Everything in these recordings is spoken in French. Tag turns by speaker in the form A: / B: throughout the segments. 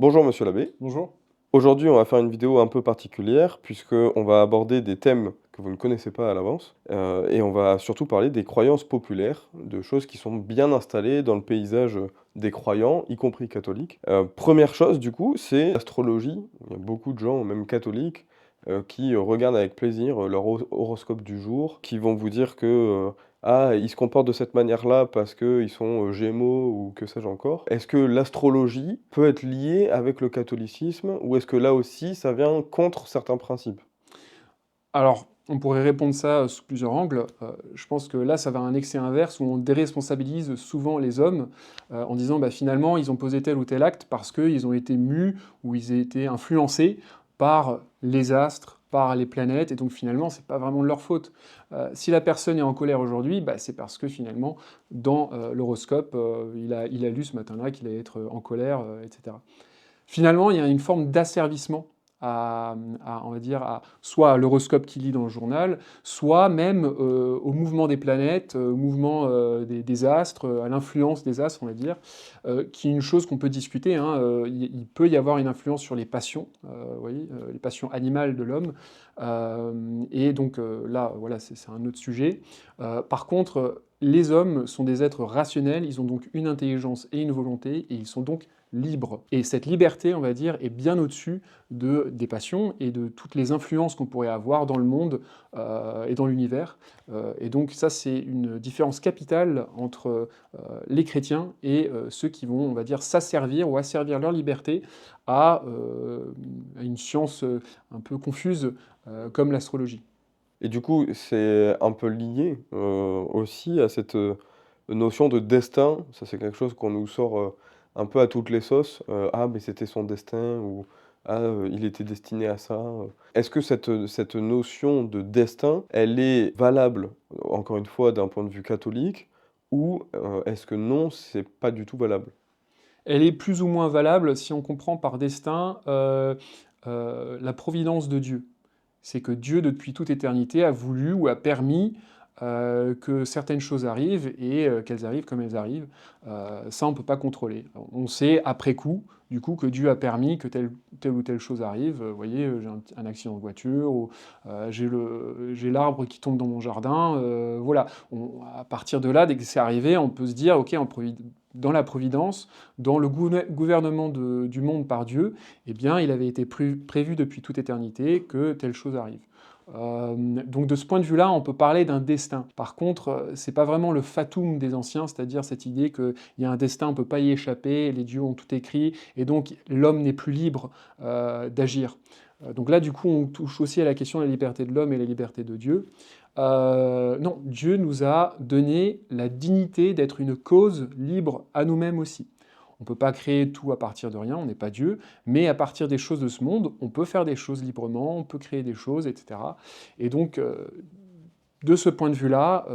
A: Bonjour monsieur l'abbé.
B: Bonjour.
A: Aujourd'hui, on va faire une vidéo un peu particulière puisqu'on va aborder des thèmes que vous ne connaissez pas à l'avance, et on va surtout parler des croyances populaires, de choses qui sont bien installées dans le paysage, des croyants, y compris catholiques. 1 chose du coup, c'est l'astrologie. Il y a beaucoup de gens, même catholiques, qui regardent avec plaisir, leur horoscope du jour, qui vont vous dire que, ah, ils se comportent de cette manière-là parce qu'ils sont, Gémeaux ou que sais-je encore. Est-ce que l'astrologie peut être liée avec le catholicisme ou est-ce que là aussi ça vient contre certains principes?
B: Alors, on pourrait répondre ça sous plusieurs angles. Je pense que là, ça va à un excès inverse où on déresponsabilise souvent les hommes en disant bah, finalement, ils ont posé tel ou tel acte parce qu'ils ont été mus ou ils ont été influencés par les astres, par les planètes, et donc finalement, c'est pas vraiment de leur faute. Si la personne est en colère aujourd'hui, bah, c'est parce que finalement, dans l'horoscope, il a lu ce matin-là qu'il allait être en colère, etc. Finalement, il y a une forme d'asservissement on va dire, soit à l'horoscope qu'il lit dans le journal, soit même au mouvement des planètes, au mouvement des astres, à l'influence des astres, on va dire, qui est une chose qu'on peut discuter, hein. Il peut y avoir une influence sur les passions, vous voyez, les passions animales de l'homme. Et donc là, voilà, c'est un autre sujet. Par contre, les hommes sont des êtres rationnels, ils ont donc une intelligence et une volonté, et ils sont donc libres. Et cette liberté, on va dire, est bien au-dessus des passions et de toutes les influences qu'on pourrait avoir dans le monde et dans l'univers. Et donc ça, c'est une différence capitale entre les chrétiens et ceux qui vont, on va dire, s'asservir ou asservir leur liberté à une science un peu confuse comme l'astrologie.
A: Et du coup, c'est un peu lié, aussi à cette, notion de destin. Ça, c'est quelque chose qu'on nous sort, un peu à toutes les sauces. «Ah, mais c'était son destin» ou «Ah, il était destiné à ça», Est-ce que cette notion de destin, elle est valable, encore une fois, d'un point de vue catholique ou, est-ce que non, c'est pas du tout valable?
B: Elle est plus ou moins valable si on comprend par destin la providence de Dieu. C'est que Dieu, depuis toute éternité, a voulu ou a permis que certaines choses arrivent et qu'elles arrivent comme elles arrivent. Ça, on ne peut pas contrôler. On sait après coup, du coup, que Dieu a permis que telle ou telle chose arrive. Vous voyez, j'ai un accident de voiture, ou j'ai l'arbre qui tombe dans mon jardin. Voilà. À partir de là, dès que c'est arrivé, on peut se dire, ok, dans la providence, dans le gouvernement du monde par Dieu, eh bien, il avait été prévu depuis toute éternité que telle chose arrive. Donc de ce point de vue-là, on peut parler d'un destin. Par contre, c'est pas vraiment le fatum des anciens, c'est-à-dire cette idée qu'il y a un destin, on ne peut pas y échapper, les dieux ont tout écrit, et donc l'homme n'est plus libre d'agir. Donc là, du coup, on touche aussi à la question de la liberté de l'homme et la liberté de Dieu. Non, Dieu nous a donné la dignité d'être une cause libre à nous-mêmes aussi. On ne peut pas créer tout à partir de rien, on n'est pas Dieu, mais à partir des choses de ce monde, on peut faire des choses librement, on peut créer des choses, etc. Et donc, de ce point de vue-là,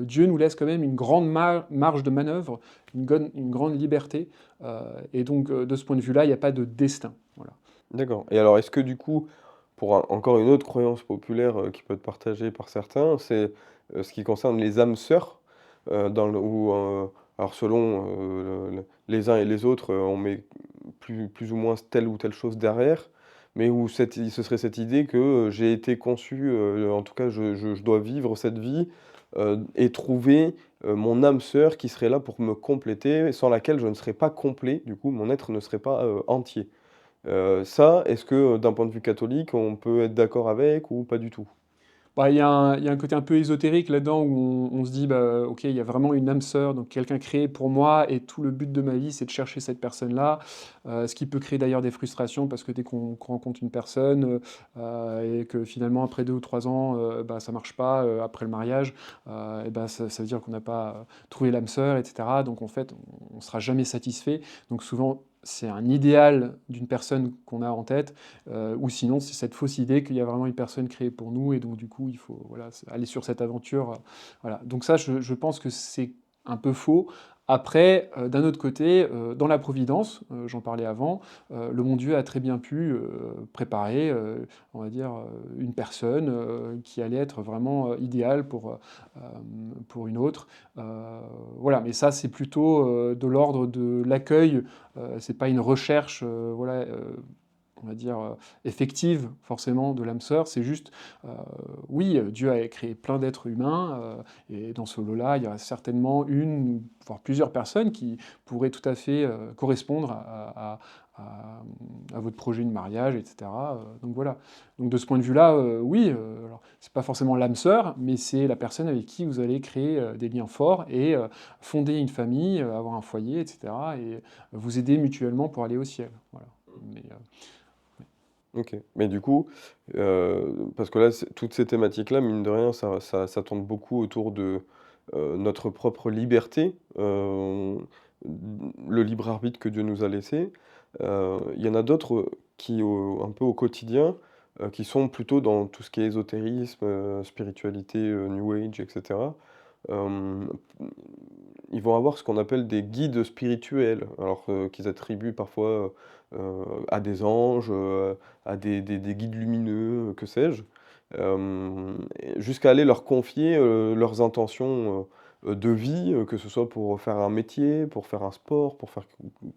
B: Dieu nous laisse quand même une grande marge de manœuvre, une grande liberté. Et donc, de ce point de vue-là, il n'y a pas de destin. Voilà.
A: D'accord, et alors est-ce que du coup, pour encore une autre croyance populaire, qui peut être partagée par certains, c'est, ce qui concerne les âmes sœurs, dans le où, alors selon, les uns et les autres, on met plus ou moins telle ou telle chose derrière, mais où ce serait cette idée que, j'ai été conçu, en tout cas je dois vivre cette vie, et trouver, mon âme sœur qui serait là pour me compléter, sans laquelle je ne serais pas complet, du coup mon être ne serait pas, entier. Ça, est-ce que, d'un point de vue catholique, on peut être d'accord avec ou pas du tout?
B: Bah, il y a un côté un peu ésotérique là-dedans où on se dit, bah, OK, il y a vraiment une âme sœur, donc quelqu'un créé pour moi, et tout le but de ma vie, c'est de chercher cette personne-là. Ce qui peut créer d'ailleurs des frustrations parce que dès qu'on rencontre une personne et que finalement, après 2 ou 3 ans, bah, ça marche pas, après le mariage, et ben, ça veut dire qu'on n'a pas trouvé l'âme sœur, etc. Donc en fait, on ne sera jamais satisfait. Donc souvent, c'est un idéal d'une personne qu'on a en tête, ou sinon, c'est cette fausse idée qu'il y a vraiment une personne créée pour nous, et donc du coup, il faut voilà, aller sur cette aventure. Voilà. Donc ça, je pense que c'est un peu faux. Après, d'un autre côté, dans la providence, j'en parlais avant, le bon Dieu a très bien pu, préparer, on va dire, une personne, qui allait être vraiment, idéale pour une autre. Heu, voilà, mais ça, c'est plutôt, de l'ordre de l'accueil, c'est pas une recherche, voilà, on va dire, effective forcément de l'âme sœur. C'est juste, heu, oui, Dieu a créé plein d'êtres humains, et dans ce lot-là, il y aura certainement une, voire plusieurs personnes qui pourraient tout à fait, correspondre à votre projet de mariage, et cetera, donc voilà. Donc de ce point de vue-là, oui, alors c'est pas forcément l'âme sœur, mais c'est la personne avec qui vous allez créer, des liens forts et fonder une famille, avoir un foyer, et cetera, et vous aider mutuellement pour aller au ciel. Voilà. Mais,
A: OK. Mais du coup, parce que là, toutes ces thématiques-là, mine de rien, ça tourne beaucoup autour de, notre propre liberté, le libre arbitre que Dieu nous a laissé. Il y en a d'autres, qui un peu au quotidien, qui sont plutôt dans tout ce qui est ésotérisme, spiritualité, new age et cetera. Hem, Ils vont avoir ce qu'on appelle des guides spirituels, alors, qu'ils attribuent parfois, à des anges, à des guides lumineux, que sais-je. Et jusqu'à aller leur confier, leurs intentions, de vie, que ce soit pour faire un métier, pour faire un sport, pour faire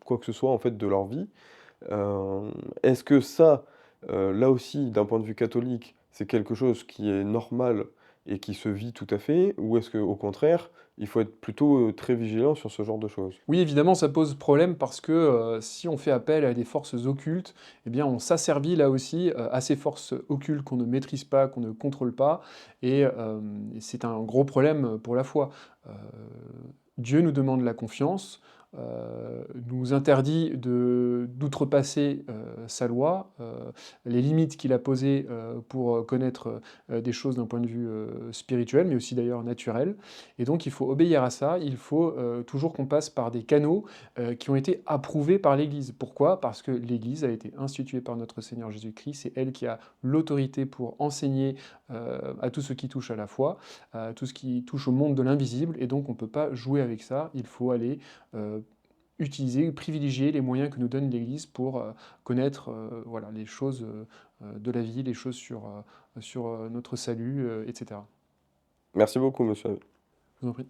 A: quoi que ce soit en fait de leur vie. Est-ce que ça, là aussi, d'un point de vue catholique, c'est quelque chose qui est normal et qui se vit tout à fait? Ou est-ce qu'au contraire, il faut être plutôt, très vigilant sur ce genre de choses?
B: oui, évidemment, ça pose problème parce que, si on fait appel à des forces occultes, eh bien, on s'asservit là aussi, à ces forces occultes qu'on ne maîtrise pas, qu'on ne contrôle pas, et c'est un gros problème pour la foi. Heu, Dieu nous demande la confiance, nous interdit d'outrepasser, sa loi, les limites qu'il a posées, pour, connaître, des choses d'un point de vue, spirituel, mais aussi d'ailleurs naturel. Et donc il faut obéir à ça, il faut, toujours qu'on passe par des canaux, qui ont été approuvés par l'Église. Pourquoi? Parce que l'Église a été instituée par notre Seigneur Jésus-Christ, c'est elle qui a l'autorité pour enseigner, à tout ce qui touche à la foi, à tout ce qui touche au monde de l'invisible, et donc on ne peut pas jouer avec ça. Il faut aller, utiliser, privilégier les moyens que nous donne l'Église pour, connaître, voilà, les choses, de la vie, les choses sur notre salut, et cetera.
A: Merci beaucoup, monsieur.
B: Je vous en prie.